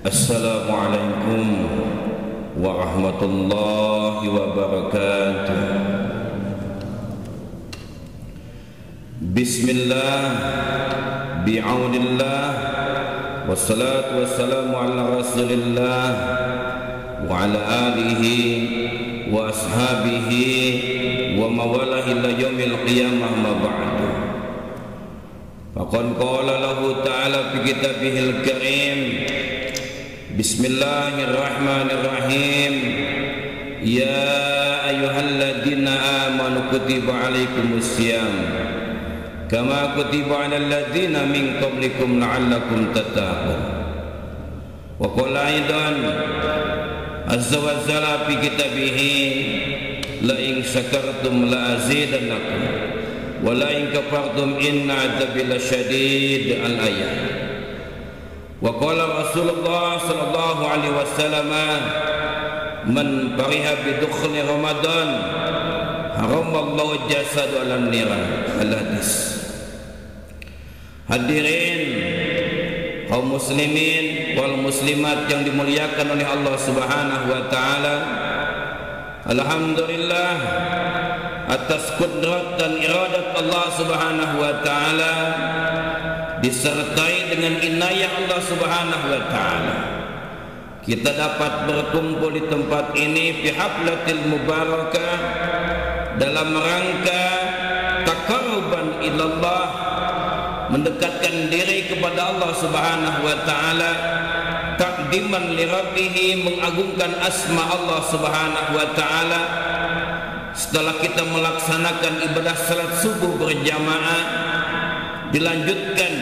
Assalamualaikum warahmatullahi wabarakatuh. Bismillah, bi'aunillah, wassalatu wassalamu ala rasulillah wa ala alihi wa ashabihi wa mawalahi ila yaumil qiyamah ma ba'du. Faqad qala lahu ta'ala fi kitabihil karim, Bismillahirrahmanirrahim. Ya ayyuhalladzina amanu kutiba alaikumusiyam kama kutiba alal ladzina min qablikum la'allakum tattaqun. Wa qala aidan azza wa jalla fi kitabihi la in syakartum la azidannakum wa la in kafartum inna 'adzabi lasyadid. Al-ayat. Wa qala Rasulullah sallallahu alaihi wasallam, man fariha bi dukhuli Ramadan haramallahu jasadu alam niran. Al-hadis. Hadirin kaum muslimin wal muslimat yang dimuliakan oleh Allah Subhanahu wa taala, alhamdulillah atas kudrat dan iradat Allah Subhanahu wa taala disertai dengan inayah Allah Subhanahu wa taala, kita dapat berkumpul di tempat ini fi haflatil mubarakah dalam rangka taqarruban ilallah, mendekatkan diri kepada Allah Subhanahu wa taala, takdiman li rabbih, mengagungkan asma Allah Subhanahu wa taala. Setelah kita melaksanakan ibadah salat subuh berjamaah, dilanjutkan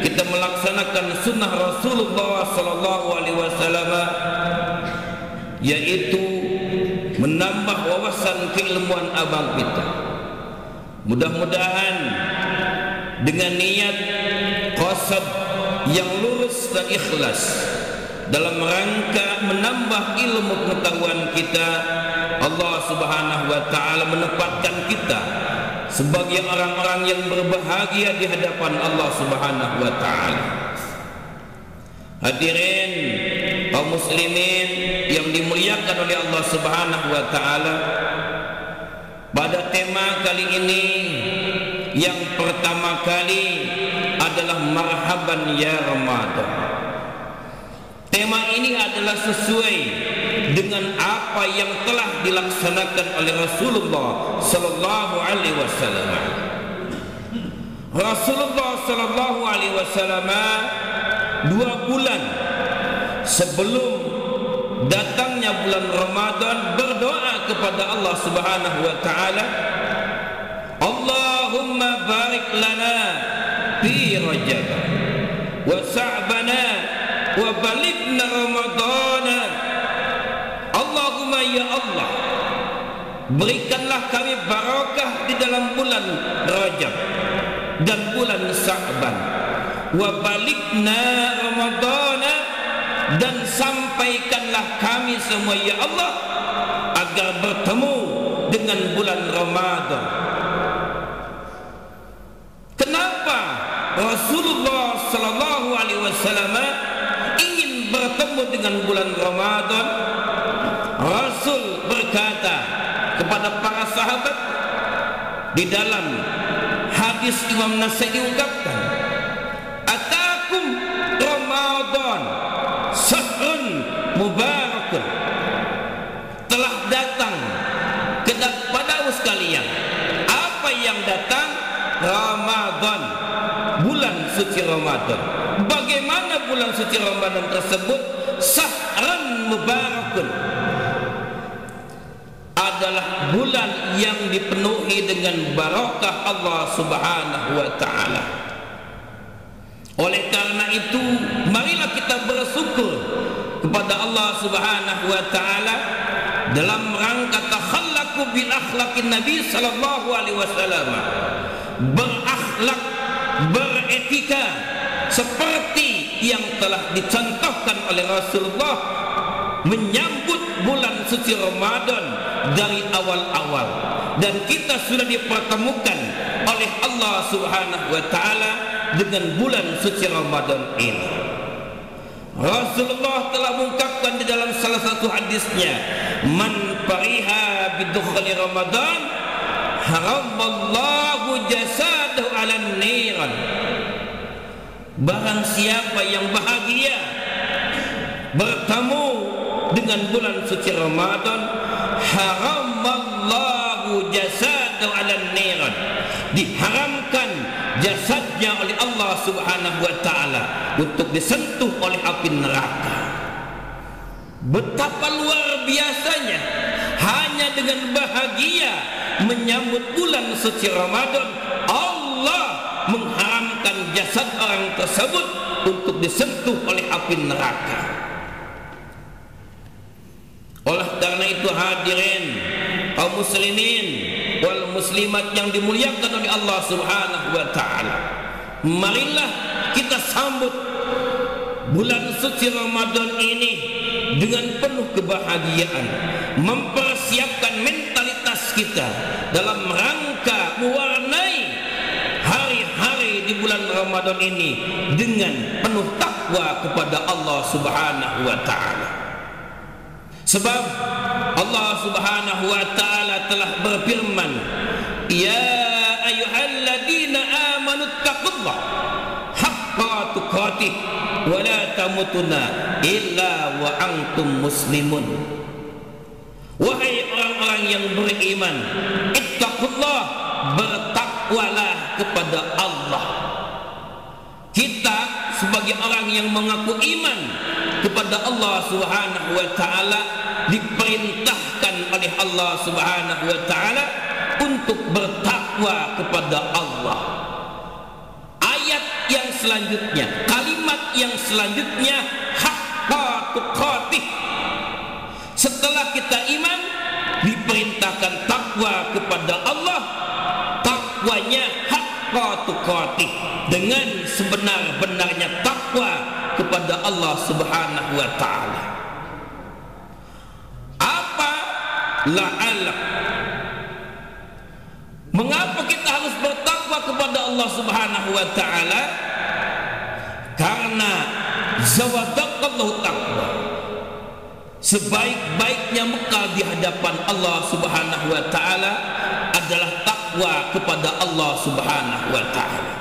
kita melaksanakan sunnah Rasulullah sallallahu alaihi wasallam, yaitu menambah wawasan keilmuan abang kita. Mudah-mudahan dengan niat qasad yang lurus dan ikhlas dalam rangka menambah ilmu pengetahuan kita, Allah Subhanahu wa taala menempatkan kita sebagai orang-orang yang berbahagia di hadapan Allah Subhanahu wa taala. Hadirin kaum muslimin yang dimuliakan oleh Allah Subhanahu wa taala, pada tema kali ini yang pertama kali adalah marhaban ya Ramadan. Tema ini adalah sesuai dengan apa yang telah dilaksanakan oleh Rasulullah sallallahu alaihi wasallam. Rasulullah sallallahu alaihi wasallam 2 bulan sebelum datangnya bulan Ramadan berdoa kepada Allah Subhanahu wa taala, Allahumma barik lana fi Rajab wa Sa'bana wa balighna Ramadana. Allahumma ya Allah, berikanlah kami barakah di dalam bulan Rajab dan bulan Sa'ban, wa balighna Ramadana, dan sampaikanlah kami semua ya Allah agar bertemu dengan bulan Ramadan. Kenapa Rasulullah sallallahu alaihi wasallam ingin bertemu dengan bulan Ramadan? Rasul berkata kepada para sahabat di dalam hadis Imam Nasai diungkapkan, atakum Ramadan sahrun mubarakun, telah datang kepada sekalian. Apa yang datang? Ramadan, bulan suci Ramadan. Bagaimana bulan suci Ramadan tersebut? Sahrun mubarakun, adalah bulan yang dipenuhi dengan barakah Allah Subhanahu wa taala. Oleh karena itu, marilah kita bersyukur kepada Allah Subhanahu wa taala dalam rangka takhallaqu bil akhlaqin Nabi sallallahu alaihi wasallam, berakhlak, beretika seperti yang telah dicontohkan oleh Rasulullah menyambut bulan suci Ramadan dari awal-awal, dan kita sudah dipertemukan oleh Allah Subhanahu wa taala dengan bulan suci Ramadan ini. Rasulullah telah mengungkapkan di dalam salah satu hadisnya, man fariha bidukhuli Ramadan haramallahu jasadahu 'alan niran. Barang siapa yang bahagia bertemu dengan bulan suci Ramadan, haramallahu jasadahu 'alan niran, diharamkan jasadnya oleh Allah Subhanahu wa taala untuk disentuh oleh api neraka. Betapa luar biasanya, hanya dengan bahagia menyambut bulan suci Ramadan, Allah mengharamkan jasad orang tersebut untuk disentuh oleh api neraka. Oleh karena itu hadirin kaum muslimin wal muslimat yang dimuliakan oleh Allah Subhanahu wa taala, marilah kita sambut bulan suci Ramadan ini dengan penuh kebahagiaan, mempersiapkan mentalitas kita dalam rangka mewarnai hari-hari di bulan Ramadan ini dengan penuh takwa kepada Allah Subhanahu wa taala. Sebab Allah Subhanahu wa taala telah berfirman, ya ayyuhalladzina amanu taqullaha haqqa tuqatih wa la tamutunna illa wa antum muslimun. Wahai orang-orang yang beriman, ittaqullah, bertakwalah kepada Allah. Kita sebagai orang yang mengaku iman kepada Allah Subhanahu wa taala diperintahkan oleh Allah Subhanahu wa taala untuk bertakwa kepada Allah. Ayat yang selanjutnya, kalimat yang selanjutnya, haqqa tuqatih. Setelah kita iman, diperintahkan takwa kepada Allah, takwanya haqqa tuqatih, dengan sebenar-benarnya takwa kepada Allah Subhanahu wa taala. Apa la'alla? Mengapa kita harus bertakwa kepada Allah Subhanahu wa taala? Karena zawadaqallahu taqwa, sebaik-baiknya bekal di hadapan Allah Subhanahu wa taala adalah takwa kepada Allah Subhanahu wa taala.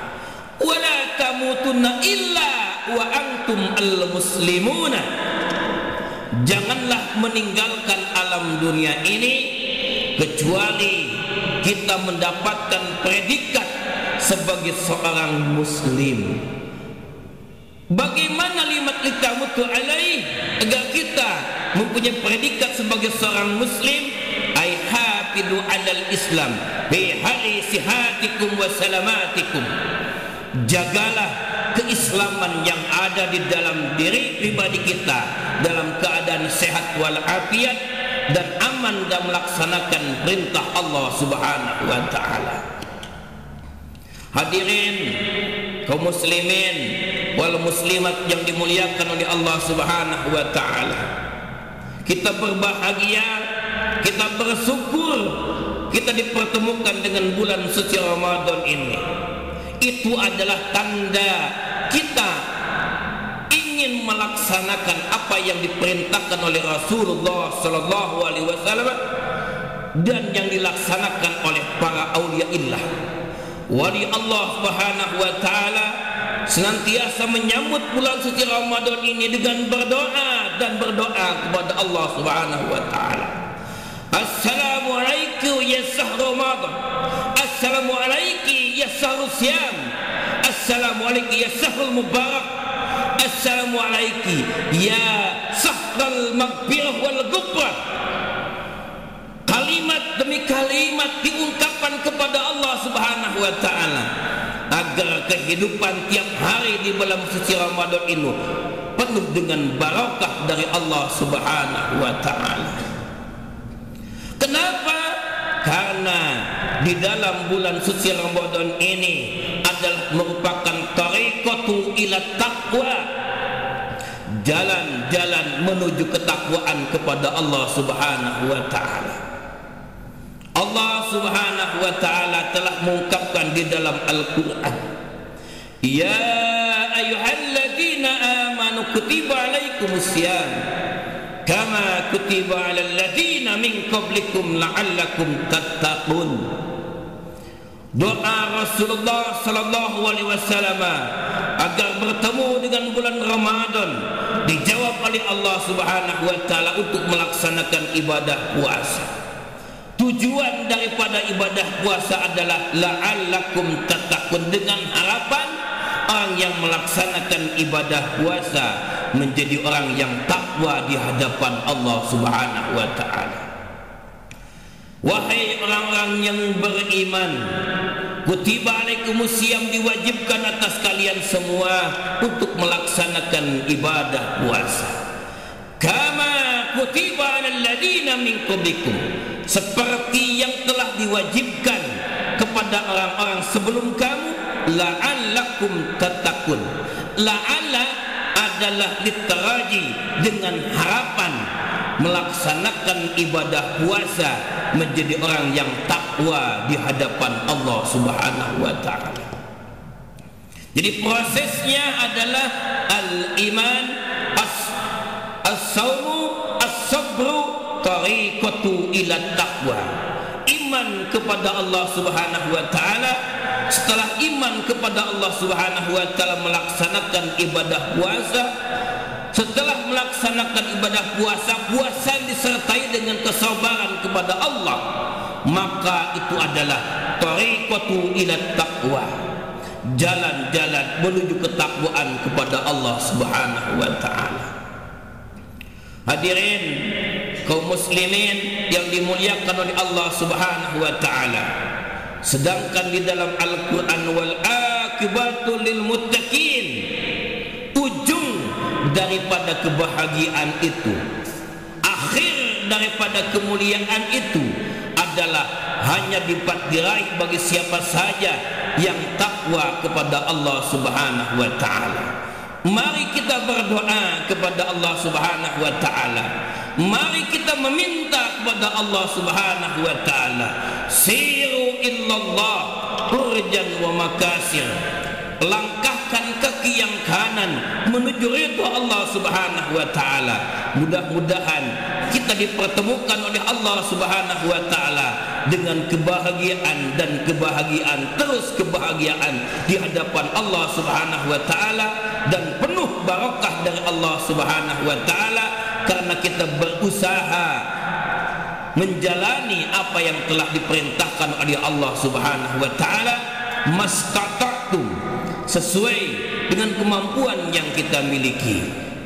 Wala tamutunna illa wa antum al-muslimuna. Janganlah meninggalkan alam dunia ini kecuali kita mendapatkan predikat sebagai seorang muslim. Bagaimana limat litamutu alaih, agar kita mempunyai predikat sebagai seorang muslim? Ai hafidu alal islam bi hari sihatikum wa salamatikum. Jagalah keislaman yang ada di dalam diri pribadi kita dalam keadaan sehat walafiat dan aman dan melaksanakan perintah Allah Subhanahu wa taala. Hadirin kaum muslimin wal muslimat yang dimuliakan oleh Allah Subhanahu wa taala, kita berbahagia, kita bersyukur kita dipertemukan dengan bulan suci Ramadan ini. Itu adalah tanda kita ingin melaksanakan apa yang diperintahkan oleh Rasulullah sallallahu alaihi wasallam dan yang dilaksanakan oleh para auliaillah. Wali Allah Subhanahu wa taala senantiasa menyambut bulan suci Ramadan ini dengan berdoa dan berdoa kepada Allah Subhanahu wa taala. Assalamualaikum ya syahrul Ramadan. Assalamualaikum ya syahrul Syam. Assalamualaikum ya syahrul mubarak. Assalamualaikum ya syahrul maghfirah wal ghufran. Kalimat demi kalimat diungkapkan kepada Allah Subhanahu wa taala agar kehidupan tiap hari di bulan suci Ramadan ini penuh dengan barakah dari Allah Subhanahu wa taala. Kenapa? Karena di dalam bulan suci Ramadan ini adalah merupakan tariqatu ila taqwa, jalan-jalan menuju ketakwaan kepada Allah Subhanahu wa taala. Allah Subhanahu wa taala telah mengungkapkan di dalam Al-Qur'an, ya ayyuhalladzina amanu kutiba alaikumusiyam kama kutiba 'alal ladzina min qablikum la'allakum tattaqun. Doa Rasulullah sallallahu alaihi wasallam agar bertemu dengan bulan Ramadan dijawab oleh Allah Subhanahu wa taala untuk melaksanakan ibadah puasa. Tujuan daripada ibadah puasa adalah la'allakum tattaqun, dengan harapan orang yang melaksanakan ibadah puasa menjadi orang yang takwa di hadapan Allah Subhanahu wa taala. Wahai orang-orang yang beriman, kutiba alaikumusiyam, diwajibkan atas kalian semua untuk melaksanakan ibadah puasa. Kama kutiba alal ladzina min qablikum, seperti yang telah diwajibkan kepada orang-orang sebelum kamu, la'allakum tattaqun. La'alla adalah literaji, dengan harapan melaksanakan ibadah puasa menjadi orang yang takwa di hadapan Allah Subhanahu wa taala. Jadi prosesnya adalah al-iman, as-saumu, as-sabru, tariqatu ila taqwa. Iman kepada Allah Subhanahu wa taala. Setelah iman kepada Allah Subhanahu wa taala, melaksanakan ibadah puasa. Setelah melaksanakan ibadah puasa, puasa disertai dengan kesabaran kepada Allah, maka itu adalah tariqatu ila taqwa, jalan-jalan menuju ketakwaan kepada Allah Subhanahu wa taala. Hadirin kaum muslimin yang dimuliakan oleh Allah Subhanahu wa taala, sedangkan di dalam Al-Qur'an, wal akibatu lil muttaqin, ujung daripada kebahagiaan itu, akhir daripada kemuliaan itu adalah hanya dapat diraih bagi siapa saja yang takwa kepada Allah Subhanahu wa taala. Mari kita berdoa kepada Allah Subhanahu wa taala. Mari kita meminta kepada Allah Subhanahu wa taala, siru illallah urjan wa makasir. Langkahkan kaki yang kanan menuju ridha Allah Subhanahu wa taala. Mudah-mudahan kita dipertemukan oleh Allah Subhanahu wa taala dengan kebahagiaan dan kebahagiaan, terus kebahagiaan di hadapan Allah Subhanahu wa taala, dan penuh barakah dari Allah Subhanahu wa taala karena kita berusaha menjalani apa yang telah diperintahkan oleh Allah Subhanahu wa taala, mastata'tum, sesuai dengan kemampuan yang kita miliki.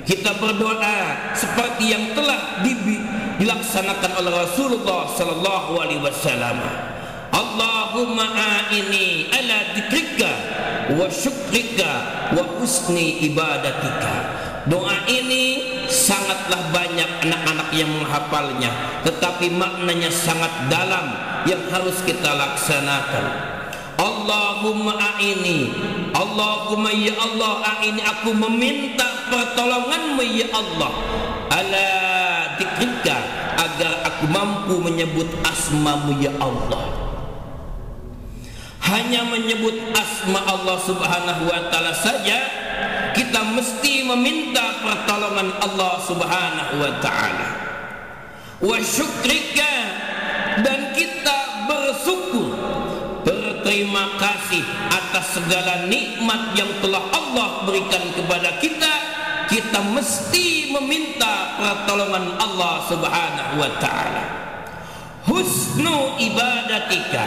Kita berdoa seperti yang telah dilaksanakan oleh Rasulullah sallallahu alaihi wasallam. Allahumma a'ini ala dzikrika wa syukrika wa husni ibadatika. Doa ini sangatlah banyak anak-anak yang menghafalnya, tetapi maknanya sangat dalam yang harus kita laksanakan. Allahumma a'ini, Allahumma ya Allah, a'ini, aku meminta pertolonganmu ya Allah, ala dzikrika, agar aku mampu menyebut asmamu ya Allah. Hanya menyebut asma Allah Subhanahu wa taala saja kita mesti meminta pertolongan Allah Subhanahu wa taala. Wa syukrika, dan kita bersyukur, berterima kasih atas segala nikmat yang telah Allah berikan kepada kita. Kita mesti meminta pertolongan Allah Subhanahu wa taala. Husnu ibadatika,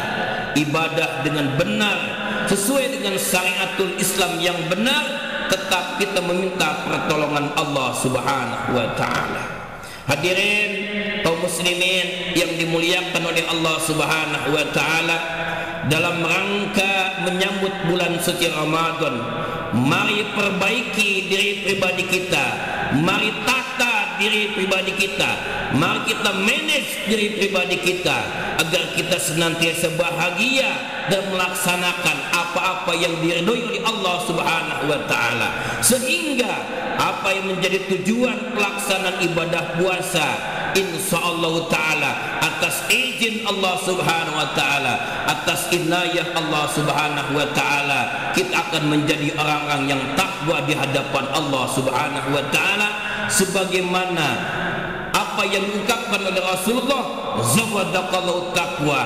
ibadah dengan benar sesuai dengan syariatul Islam yang benar, tetap kita meminta pertolongan Allah Subhanahu wa taala. Hadirin kaum muslimin yang dimuliakan oleh Allah Subhanahu wa taala, dalam rangka menyambut bulan suci Ramadan, mari perbaiki diri pribadi kita, mari tata diri pribadi kita, mari kita manage diri pribadi kita agar kita senantiasa bahagia dan melaksanakan apa-apa yang diridhoi oleh Allah Subhanahu wa taala, sehingga apa yang menjadi tujuan pelaksanaan ibadah puasa, insyaallah taala atas izin Allah Subhanahu wa taala, atas inayah Allah Subhanahu wa taala, kita akan menjadi orang-orang yang takwa di hadapan Allah Subhanahu wa taala, sebagaimana apa yang diungkapkan oleh Rasulullah, zawadaqallahu taqwa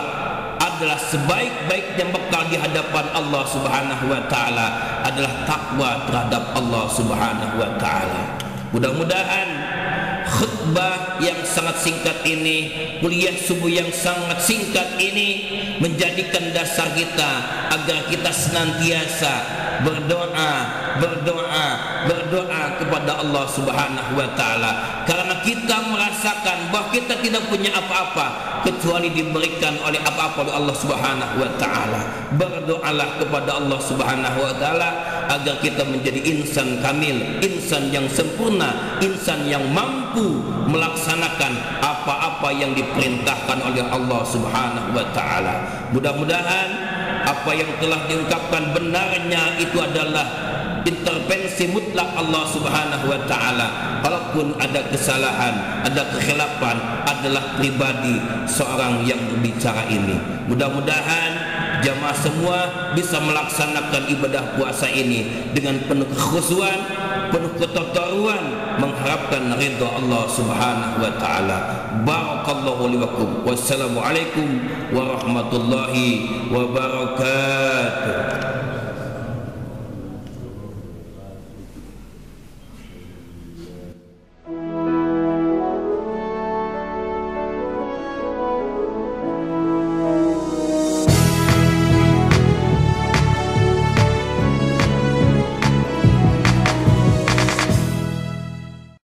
adalah sebaik-baiknya bekal di hadapan Allah Subhanahu wa taala adalah takwa terhadap Allah Subhanahu wa taala. Mudah-mudahan khutbah yang sangat singkat ini, kuliah subuh yang sangat singkat ini menjadikan dasar kita agar kita senantiasa berdoa kepada Allah Subhanahu wa taala, karena kita merasakan bahwa kita tidak punya apa-apa kecuali diberikan oleh apa-apa oleh Allah Subhanahu wa taala. Berdoalah kepada Allah Subhanahu wa taala agar kita menjadi insan kamil, insan yang sempurna, insan yang mampu melaksanakan apa-apa yang diperintahkan oleh Allah Subhanahu wa taala. Mudah-mudahan apa yang telah diungkapkan benarnya itu adalah intervensi mutlak Allah Subhanahu wa taala. Kalaupun ada kesalahan, ada kekhilafan, adalah pribadi seorang yang berbicara ini. Mudah-mudahan jamaah semua bisa melaksanakan ibadah puasa ini dengan penuh kekhusyuan, penuh ketadarruan, mengharapkan ridha Allah Subhanahu wa taala. Barakallahu li wa lakum. Wassalamualaikum warahmatullahi wabarakatuh.